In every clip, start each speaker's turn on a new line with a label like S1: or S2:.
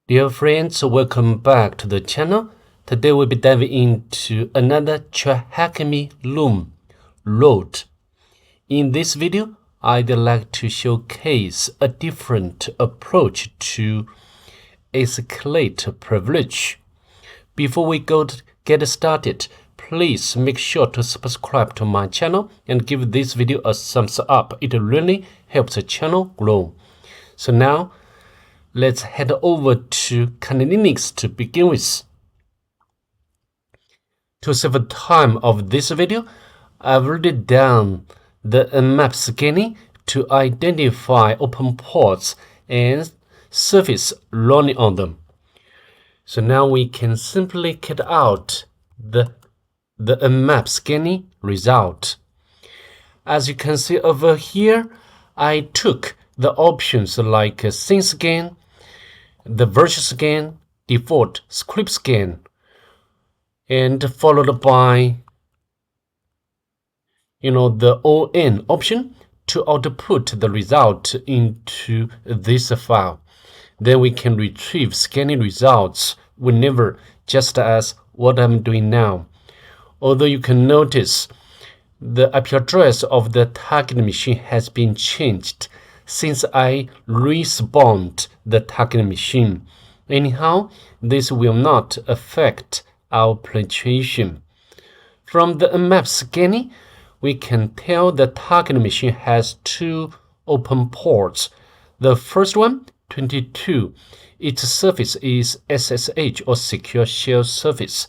S1: Dear friends, welcome back to the channel. Today we'll be diving into another TryHackMe Road. In this video, I'd like to showcase a different approach to escalate privilege. Before we get started, please make sure to subscribe to my channel and give this video a thumbs up. It really helps the channel grow. So now, let's head over to Kali Linux to begin with. To save the time of this video, I've already done the Nmap scanning to identify open ports and service running on them. So now we can simply get out the Nmap scanning result. As you can see over here, I took the options like scene scan, the virtual scan, default script scan, and followed by the ON option to output the result into this file. Then we can retrieve scanning results whenever, just as what I'm doing now. Although you can notice the IP address of the target machine has been changed since I respawned the target machine. Anyhow, this will not affect our penetration. From the Nmap scanning, we can tell the target machine has two open ports. The first one, 22, its service is SSH or Secure Shell Service.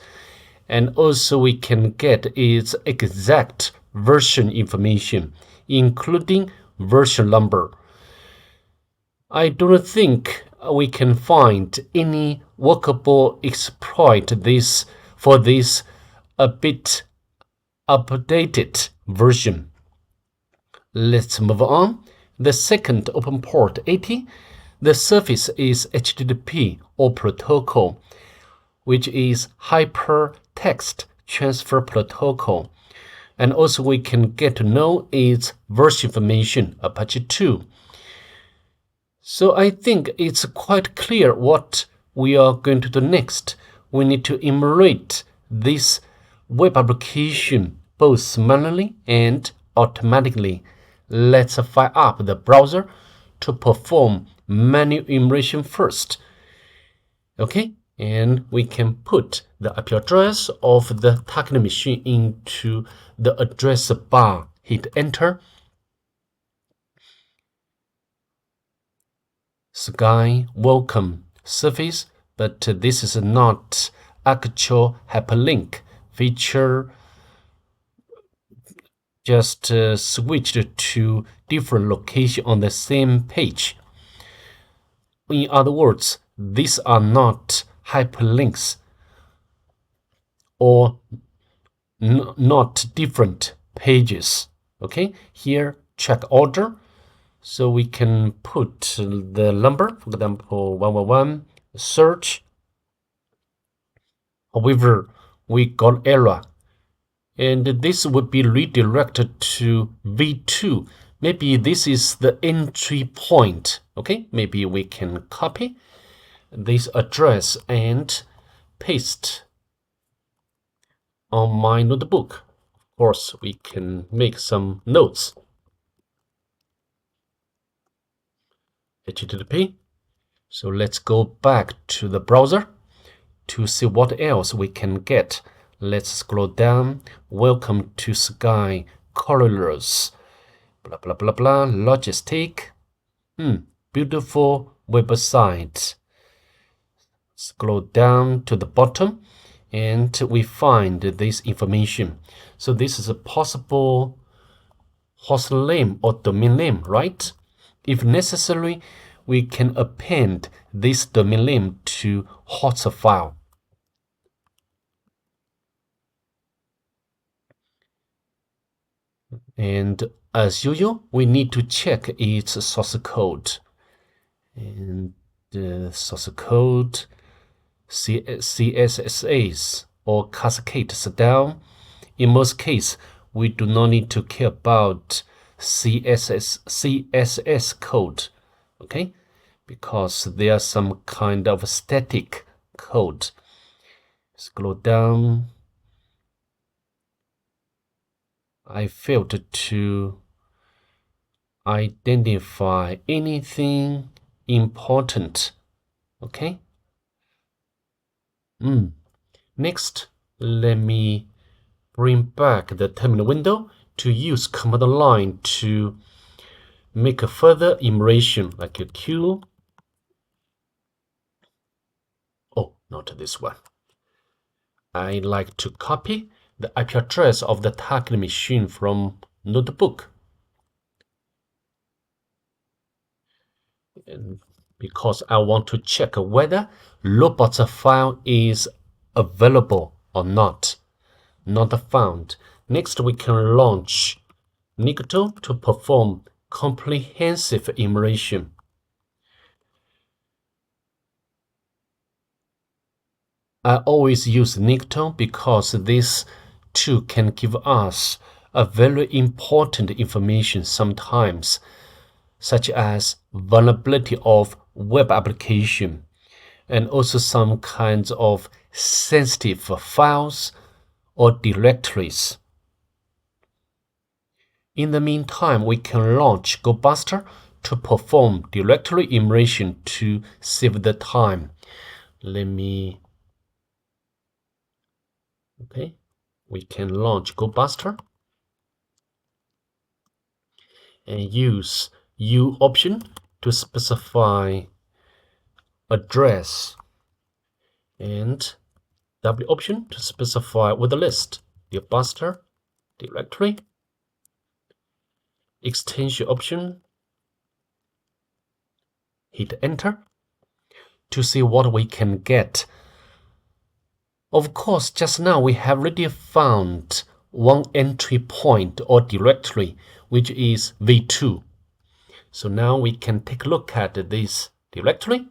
S1: And also we can get its exact version information, including version number. I don't think we can find any workable exploit for this a bit updated version. Let's move on. The second open port 80, the service is HTTP or protocol, which is Hypertext Transfer Protocol. And also we can get to know its version information, Apache 2. So I think it's quite clear what we are going to do next. We need to enumerate this web application both manually and automatically. Let's fire up the browser to perform manual enumeration first. Okay, and we can put the IP address of the target machine into the address bar. Hit enter. Sky welcome service, but this is not actual hyperlink feature. Just switched to different location on the same page. In other words, these are not hyperlinks or not different pages. Okay, here check order. So we can put the number, for example, 111, search. However, we got error. And this would be redirected to V2. Maybe this is the entry point. Okay, maybe we can copy this address and paste on my notebook. Of course, we can make some notes. HTTP. So let's go back to the browser to see what else we can get. Let's scroll down. Welcome to Sky Corridors. Blah blah blah blah. Logistic. Beautiful website. Scroll down to the bottom and we find this information. So this is a possible host name or domain name, right? If necessary, we can append this domain name to host file. And as usual, we need to check its source code. And the source code, CSSAs or cascade down. In most cases, we do not need to care about CSS code, okay? because there's some kind of static code. Scroll down. I failed to identify anything important. Okay. Next, let me bring back the terminal window to use command line to make a further enumeration, like a Q. Oh, not this one. I like to copy the IP address of the target machine from notebook. And because I want to check whether robots file is available or not found. Next, we can launch Nikto to perform comprehensive enumeration. I always use Nikto because this tool can give us a very important information sometimes, such as vulnerability of web application, and also some kinds of sensitive files or directories. In the meantime, we can launch Gobuster to perform directory enumeration to save the time. Okay, we can launch Gobuster and use U option to specify address and W option to specify with a list, Gobuster directory, extension option, hit enter to see what we can get. Of course, just now we have already found one entry point or directory, which is v2. So now we can take a look at this directory.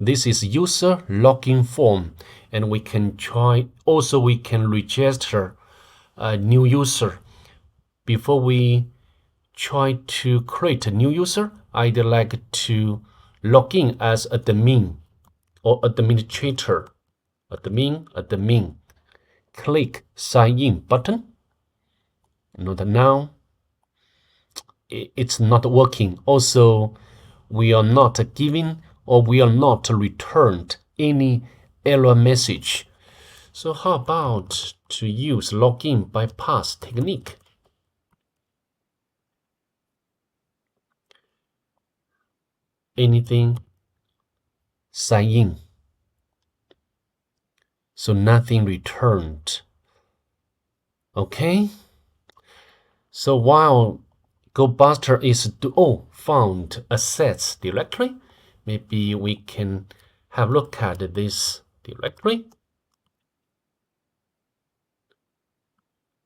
S1: This is user login form, and we can try. Also, we can register a new user. Before we try to create a new user, I'd like to log in as admin or administrator. Admin. Click sign in button. Not now. It's not working. Also, we are not giving or we are not returned any error message. So how about to use login bypass technique? Anything, sign in. So nothing returned. Okay. So while Gobuster is found assets directory, maybe we can have a look at this directory.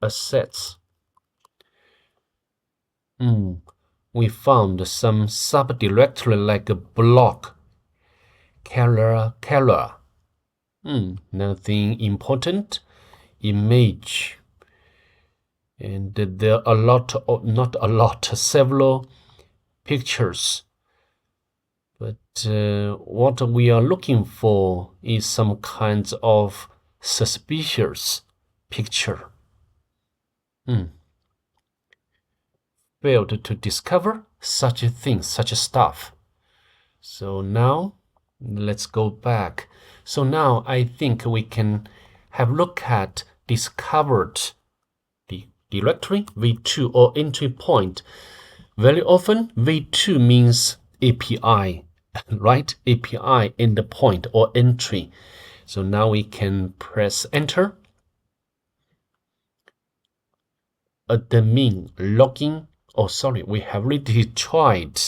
S1: Assets. We found some subdirectory like a block, color. Nothing important. Image. And there are not a lot, several pictures. But what we are looking for is some kinds of suspicious picture. Failed to discover such a thing, such a stuff. So now let's go back. So now I think we can have a look at discovered the directory v2 or entry point. Very often v2 means API, right? API endpoint or entry. So now we can press enter. Admin login. Oh, sorry, we have already tried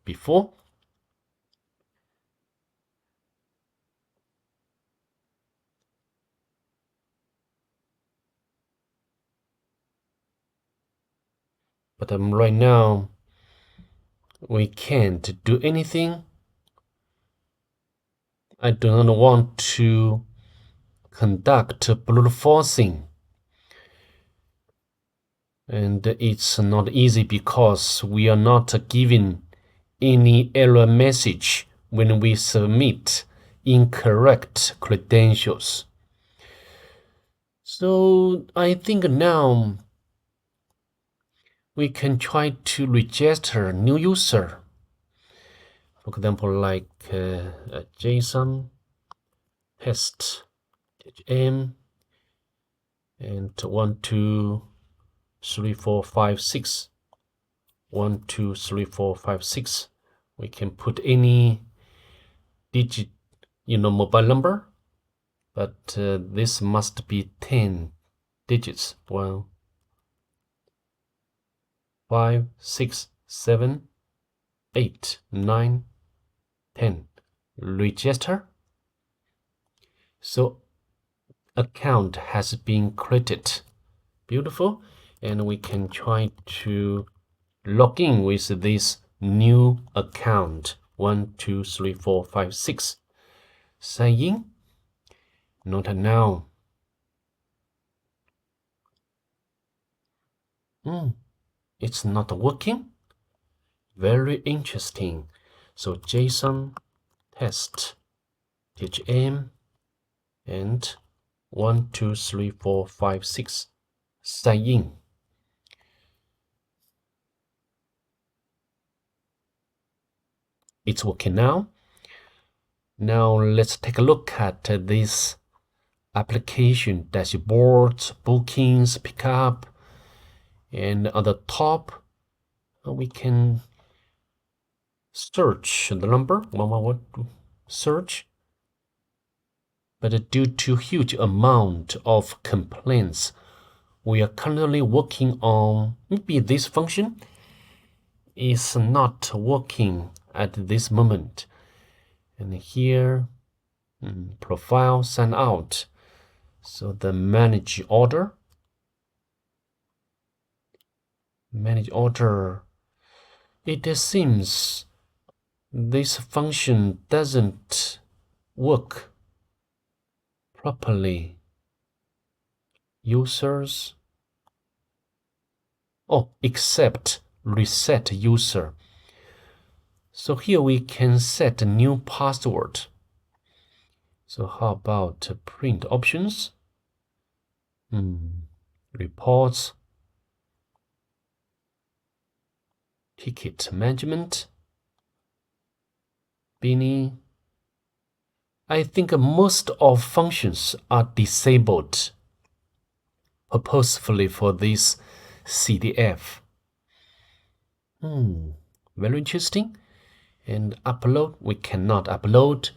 S1: before. But right now, we can't do anything. I do not want to conduct brute forcing. And it's not easy because we are not given any error message when we submit incorrect credentials. So I think now we can try to register new user. For example, like a JSON test m and 1 2 3 4 5 6 1 2 3 4 5 6. We can put any digit, mobile number, but this must be 10 digits. 1 5 6 7 8 9 10. Register. So account has been created. Beautiful. And we can try to log in with this new account. 1 2 3 4 5 6. Sign in. Not now. It's not working. Very interesting. So JSON test THM and 1 2 3 4 5 6. Sign in. It's working now. Now let's take a look at this application dashboard, bookings, pickup, and at the top we can search the number, search. But due to huge amount of complaints, we are currently working on maybe this function is not working at this moment. And here, profile sign out. So the manage order, it seems this function doesn't work properly. Users, except reset user. So here we can set a new password. So how about print options? Reports, ticket management, Bini. I think most of functions are disabled purposefully for this CDF. Very interesting. And upload, we cannot upload.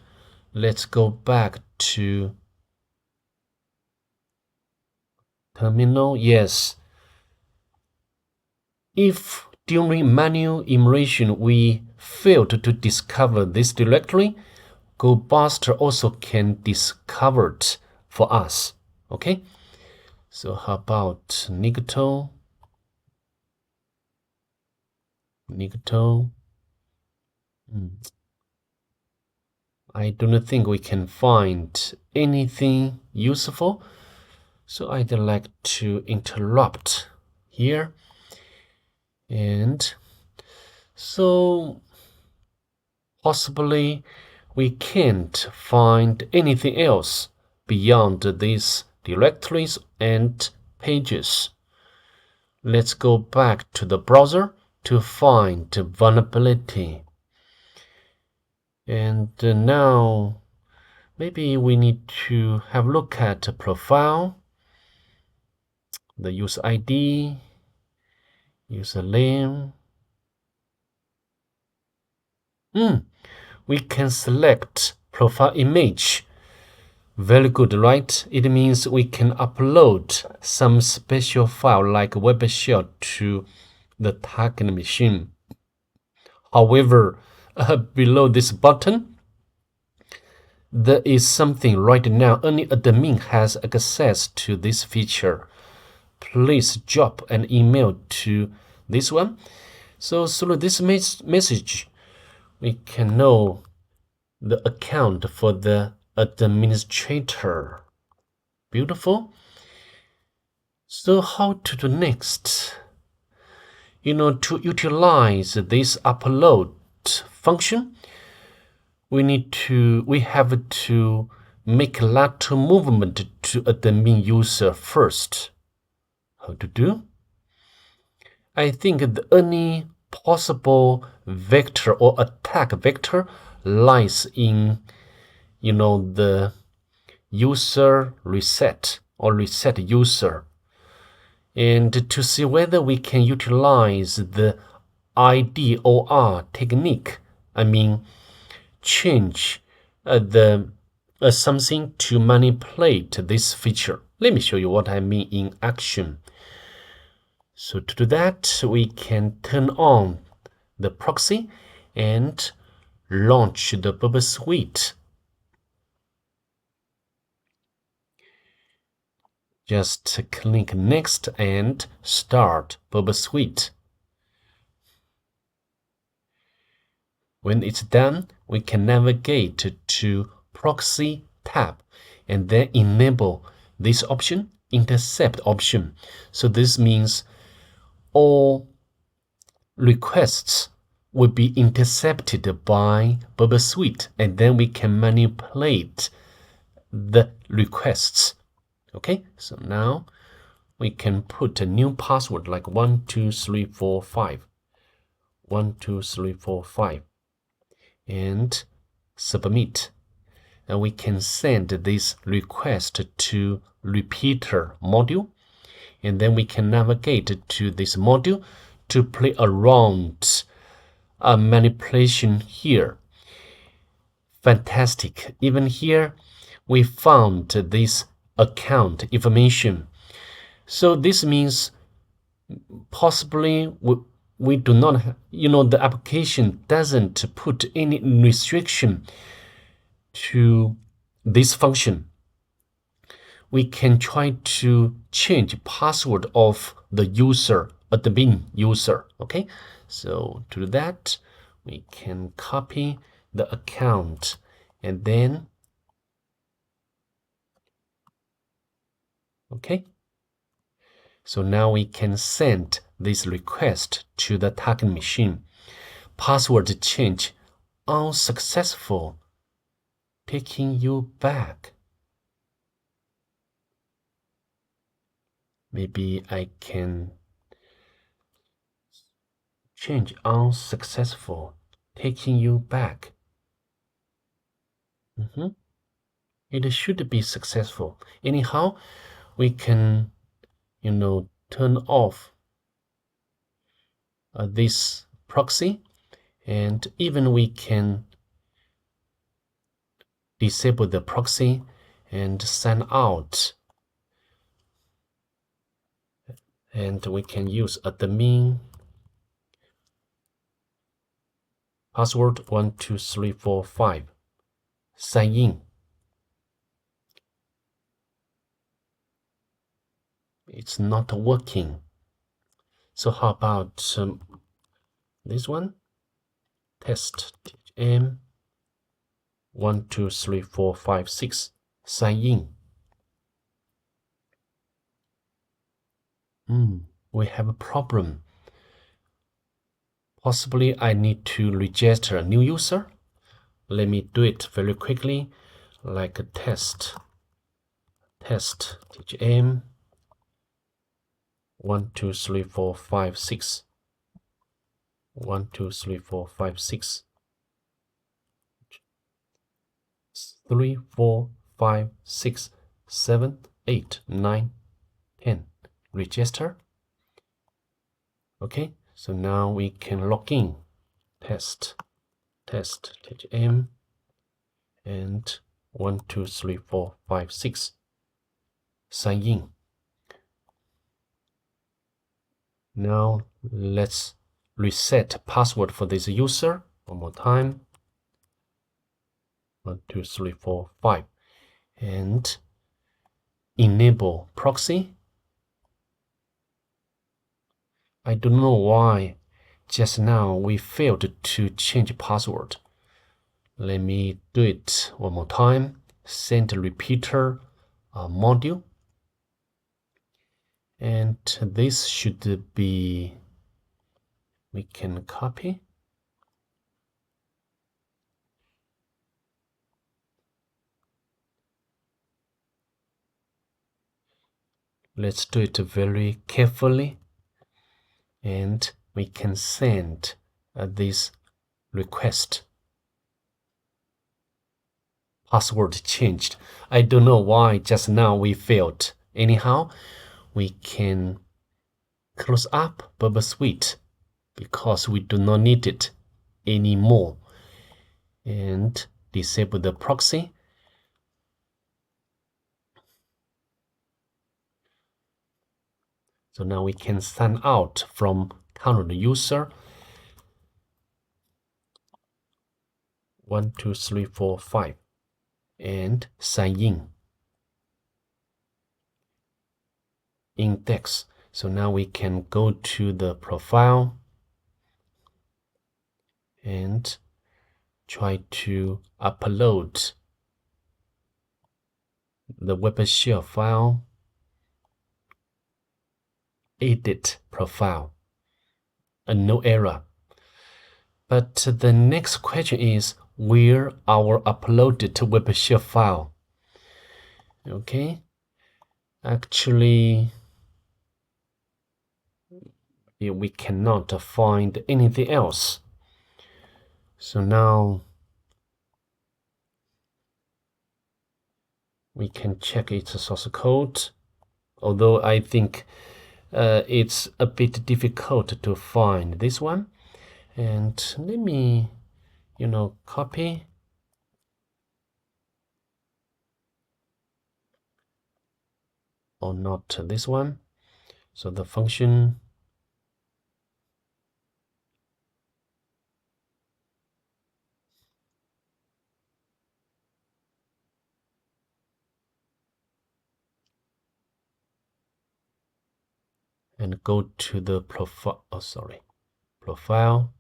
S1: Let's go back to terminal. Yes. If during manual enumeration we failed to discover this directory, Gobuster also can discover it for us. Okay. So how about Nigto? I don't think we can find anything useful. So I'd like to interrupt here. And so possibly we can't find anything else beyond these directories and pages. Let's go back to the browser to find vulnerability. And now maybe we need to have a look at the profile, the user ID, username. We can select profile image. Very good, right? It means we can upload some special file like web shell to the target machine. However, below this button, there is something right now. Only admin has access to this feature. Please drop an email to this one. So through this message, we can know the account for the administrator. Beautiful. So how to do next? To utilize this upload function, we have to make lateral movement to a admin user first. How to do? I think any possible vector or attack vector lies in the user reset or reset user. And to see whether we can utilize the IDOR technique, change something to manipulate this feature. Let me show you what I mean in action. So to do that, we can turn on the proxy and launch the Burp Suite. Just click Next and start Burp Suite. When it's done, we can navigate to Proxy tab and then enable this option, Intercept option. So this means all requests will be intercepted by Burp Suite, and then we can manipulate the requests. Okay, so now we can put a new password like 12345, 12345, and submit. And we can send this request to repeater module, and then we can navigate to this module to play around a manipulation here. Fantastic. Even here we found this account information. So this means possibly we do not, the application doesn't put any restriction to this function. We can try to change password of the user, admin user. Okay, so to do that, we can copy the account and then okay. So now we can send this request to the target machine. Password change unsuccessful, taking you back. Maybe I can change unsuccessful, taking you back. It should be successful. Anyhow, we can turn off this proxy, and even we can disable the proxy and sign out, and we can use admin password 12345, sign in. It's not working. So how about this one? Test TM 123456, sign in. We have a problem. Possibly I need to register a new user. Let me do it very quickly, like a test TM 123456, 123456, 3, 4, 5, 6, 7, 8, 9, 10. Register. Okay, so now we can log in. Test TM and 123456. Sign in. Now let's reset password for this user one more time. 12345 and enable proxy. I don't know why just now we failed to change password. Let me do it one more time. Send repeater module, and this should be We can copy. Let's do it very carefully, and we can send this request. Password changed. I don't know why just now we failed. Anyhow, we can close up Burp Suite because we do not need it anymore, and disable the proxy. So now we can sign out from current user 1, 2, 3, 4, 5 and sign in. Index. So now we can go to the profile and try to upload the web shell file. Edit profile. No error. But the next question is where our uploaded web shell file. Okay. Actually, we cannot find anything else. So now we can check its source code, although I think it's a bit difficult to find this one. And let me, copy. Or not this one. So the function and go to the profile. Oh, sorry, profile.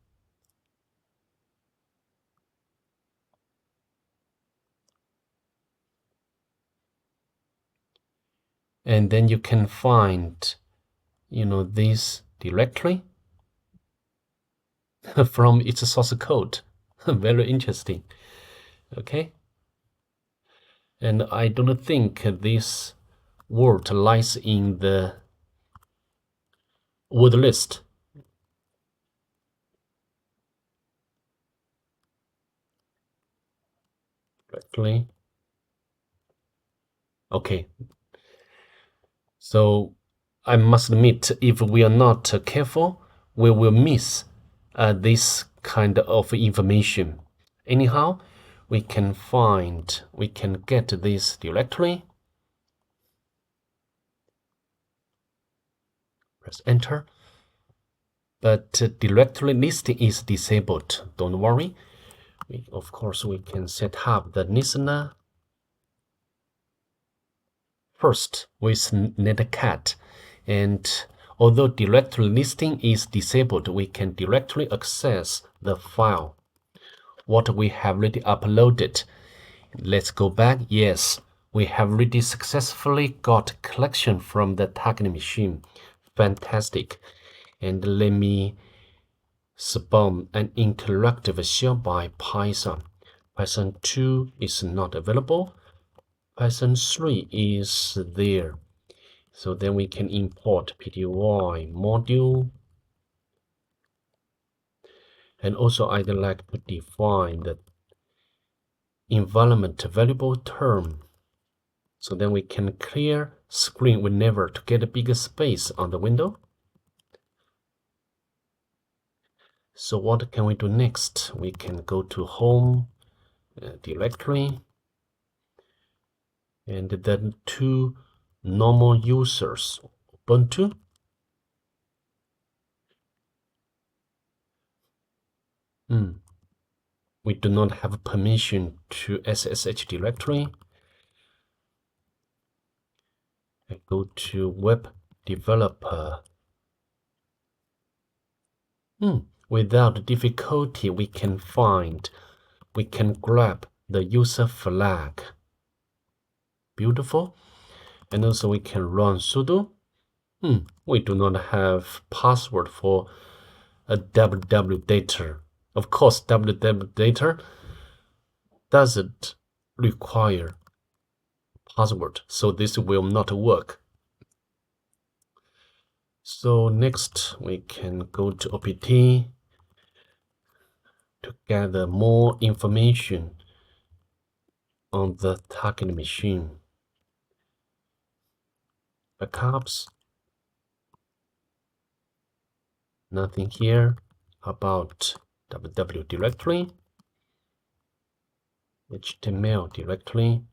S1: And then you can find, this directory from its source code. Very interesting. Okay. And I don't think this word lies in the word list. Directly. Okay. So I must admit, if we are not careful, we will miss this kind of information. Anyhow, we can get this directory. Press enter. But directory listing is disabled. Don't worry. Of course, we can set up the listener first with netcat. And although directory listing is disabled, we can directly access the file, what we have already uploaded. Let's go back. Yes, we have already successfully got collection from the target machine. Fantastic. And let me spawn an interactive shell by Python. Python 2 is not available. Python 3 is there. So then we can import pty module. And also I'd like to define the environment variable term. So then we can clear screen whenever to get a bigger space on the window. So what can we do next? We can go to home directory, and then to normal users, Ubuntu. We do not have permission to SSH directory. I go to web developer. Without difficulty, we can grab the user flag. Beautiful. And also we can run sudo. We do not have password for a www data. Of course, www data doesn't require password, so this will not work. So next we can go to OPT to gather more information on the target machine. Backups, nothing here. About www directory, HTML directory.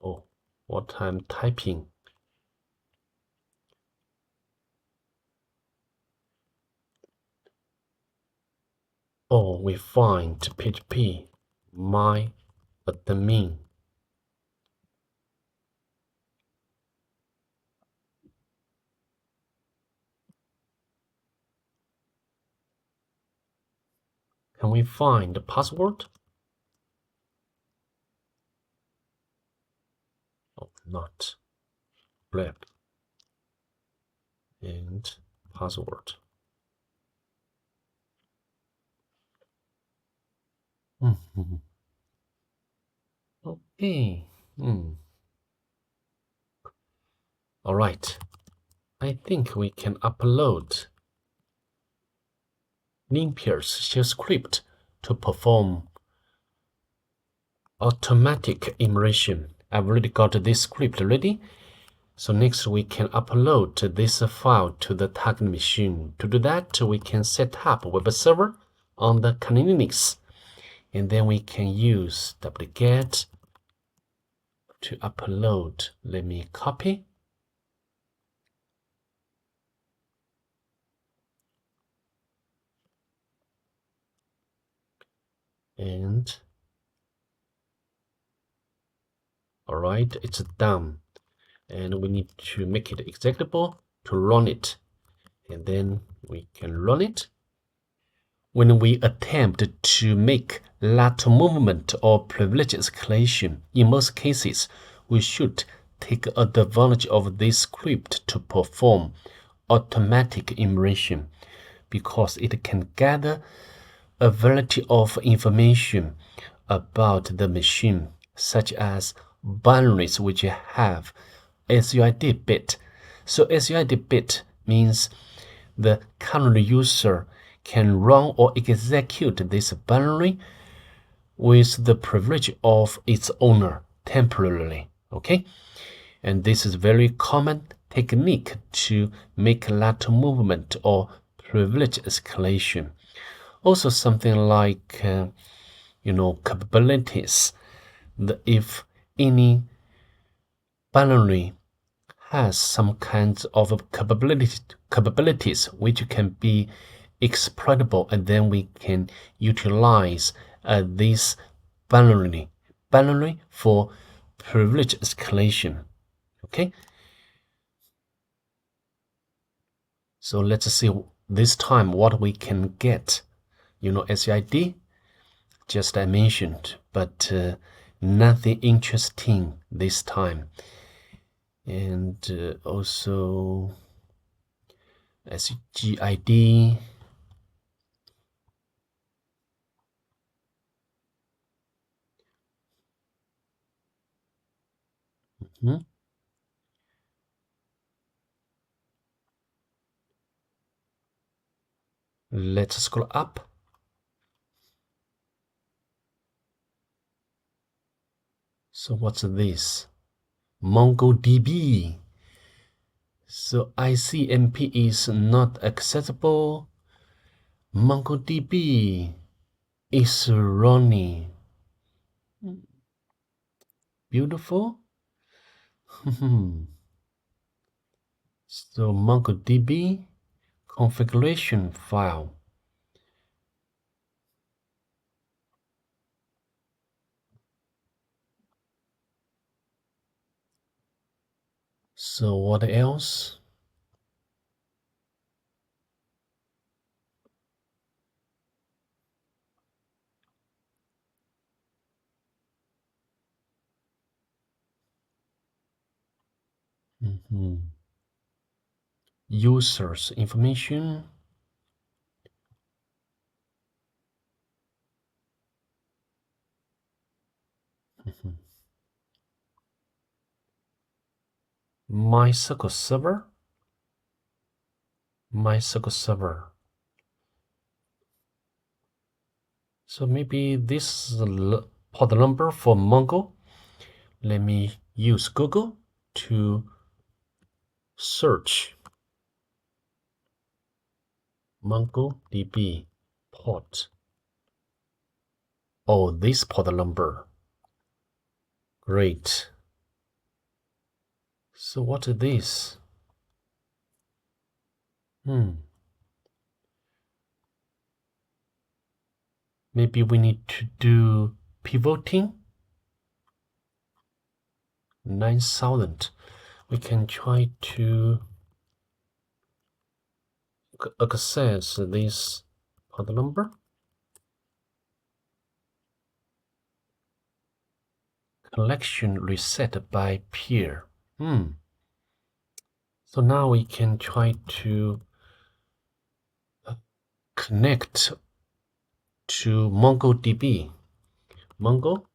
S1: Oh, what I'm typing. Oh, we find phpMyAdmin. Can we find the password? Oh, not. Grep and password. Okay. All right. I think we can upload Nimpiar's shell script to perform automatic enumeration. I've already got this script ready. So next we can upload this file to the target machine. To do that, we can set up a web server on the Kali Linux. And then we can use wget to upload. Let me copy. And all right, it's done. And we need to make it executable to run it. And then we can run it. When we attempt to make lateral movement or privilege escalation, in most cases, we should take advantage of this script to perform automatic enumeration because it can gather a variety of information about the machine, such as binaries which have SUID bit. So SUID bit means the current user can run or execute this binary with the privilege of its owner temporarily. Okay, and this is a very common technique to make lateral movement or privilege escalation. Also something like capabilities. If any binary has some kinds of capabilities which can be exploitable, and then we can utilize this binary for privilege escalation. Okay, so let's see this time what we can get. SID just I mentioned, but nothing interesting this time. And also SGID. Let's scroll up. So what's this? MongoDB. So ICMP is not accessible. MongoDB is running. Beautiful. So MongoDB configuration file. So what else? Users information. MySQL server. MySQL server. So maybe this is port number for Mongo. Let me use Google to search MongoDB port. Oh, this port number. Great. So what is this? Maybe we need to do pivoting. 9,000. We can try to access this port number. Collection reset by peer. So now we can try to connect to MongoDB. Mongo.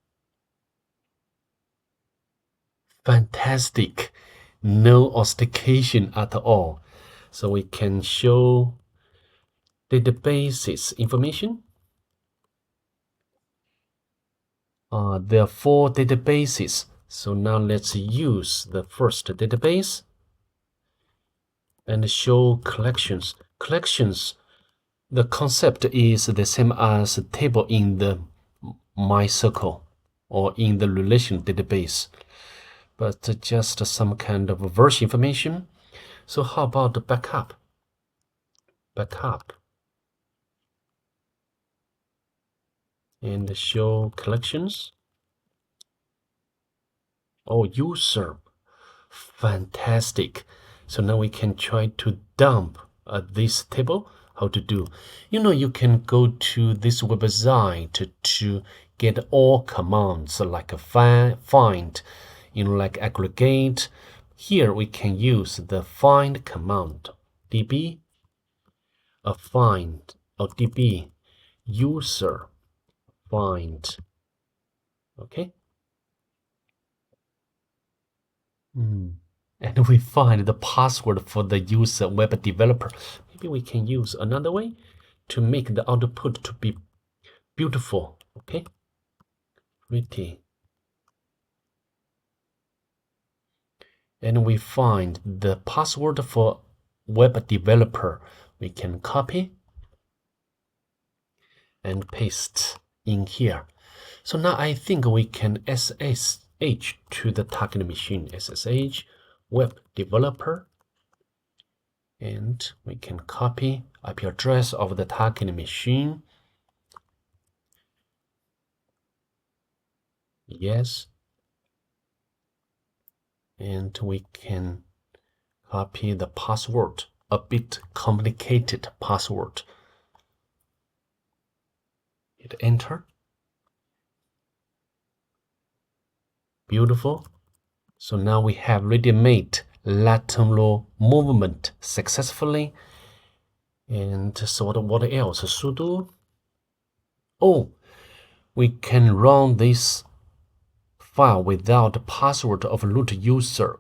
S1: Fantastic. No authentication at all. So we can show databases information. There are 4 databases. So now let's use the first database and show collections. Collections, the concept is the same as a table in the MySQL or in the relation database, but just some kind of version information. So how about the backup? Backup. And show collections. Oh, user. Fantastic. So now we can try to dump this table. How to do? You can go to this website to get all commands like a find, like aggregate. Here we can use the find command, db, find, or db, user, find. Okay. And we find the password for the user web developer. Maybe we can use another way to make the output to be beautiful. Okay. Pretty. And we find the password for web developer. We can copy and paste in here. So now I think we can SSH to the target machine. SSH web developer. And we can copy IP address of the target machine. Yes. And we can copy the password, a bit complicated password. Hit enter. Beautiful. So now we have already made lateral movement successfully. And so what else? Sudo. Oh, we can run this file without the password of root user.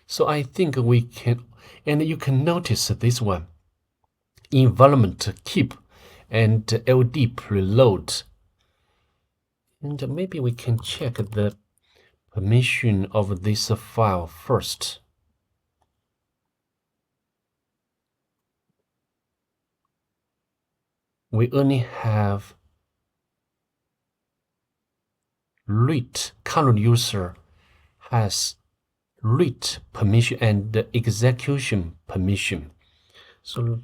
S1: So I think we can, and you can notice this one, environment keep and LD preload. And maybe we can check the permission of this file first. We only have read, current user has read permission and execution permission. So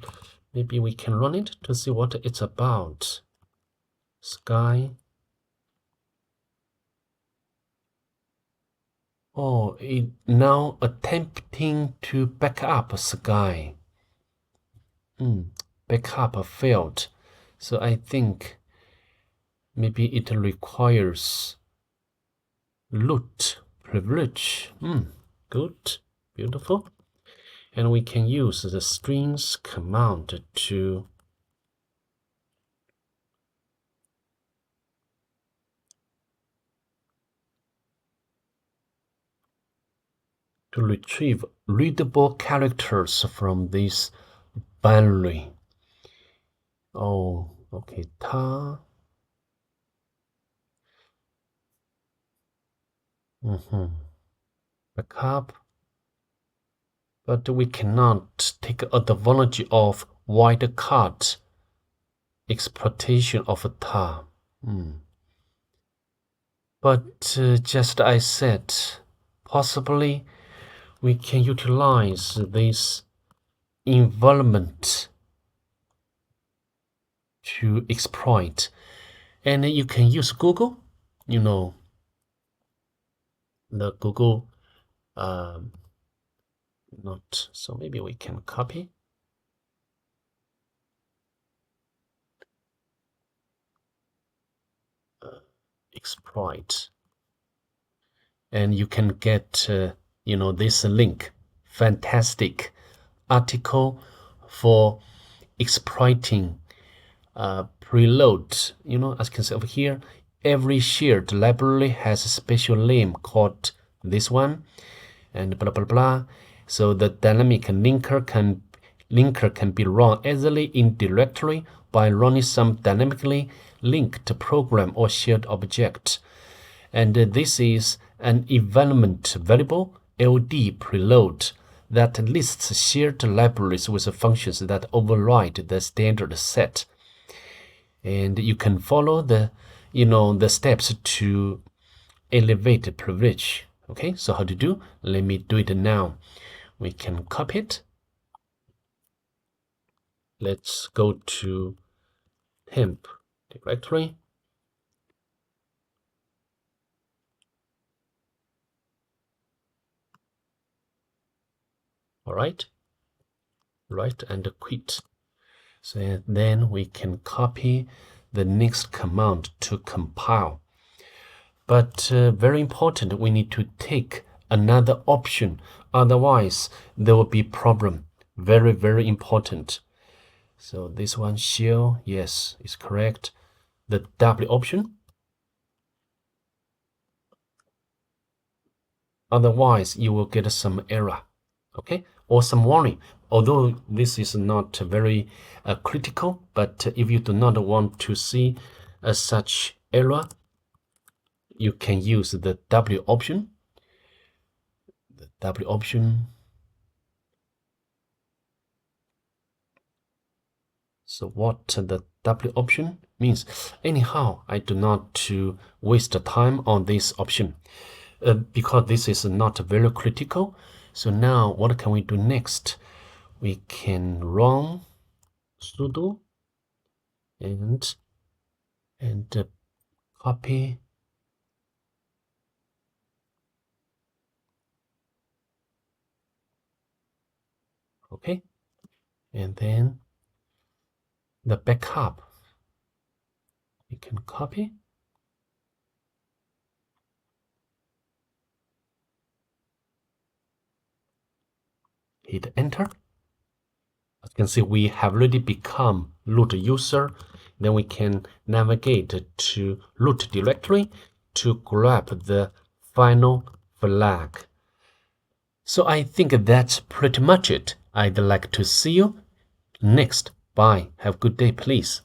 S1: maybe we can run it to see what it's about. Sky. Oh, it now attempting to back up Sky. Backup failed. So I think maybe it requires root privilege. Good, beautiful. And we can use the strings command to to retrieve readable characters from this binary. Oh, okay, tar. Backup. But we cannot take advantage of wildcard exploitation of tar. But just as I said, possibly we can utilize this environment to exploit. And you can use Google, you know, the Google, not, so maybe we can copy. Exploit. And you can get, this link, fantastic article for exploiting preload. As you can see over here, every shared library has a special name called this one, and blah blah blah. So the dynamic linker can be run easily indirectly by running some dynamically linked program or shared object. And this is an environment variable LD preload that lists shared libraries with functions that override the standard set. And you can follow the steps to elevate privilege. Okay, so how to do? Let me do it now. We can copy it. Let's go to temp directory. All right, and quit. So then we can copy the next command to compile. But very important, we need to take another option. Otherwise, there will be problem. Very, very important. So this one, shell, yes, is correct. The W option. Otherwise, you will get some error, okay, or some warning. Although this is not very critical, but if you do not want to see such error, you can use the W option. The W option. So what the W option means? Anyhow, I do not to waste time on this option because this is not very critical. So now what can we do next? We can run sudo and copy. Okay, and then the backup, we can copy, hit enter. As you can see, we have already become root user. Then we can navigate to root directory to grab the final flag. So I think that's pretty much it. I'd like to see you next. Bye. Have a good day, please.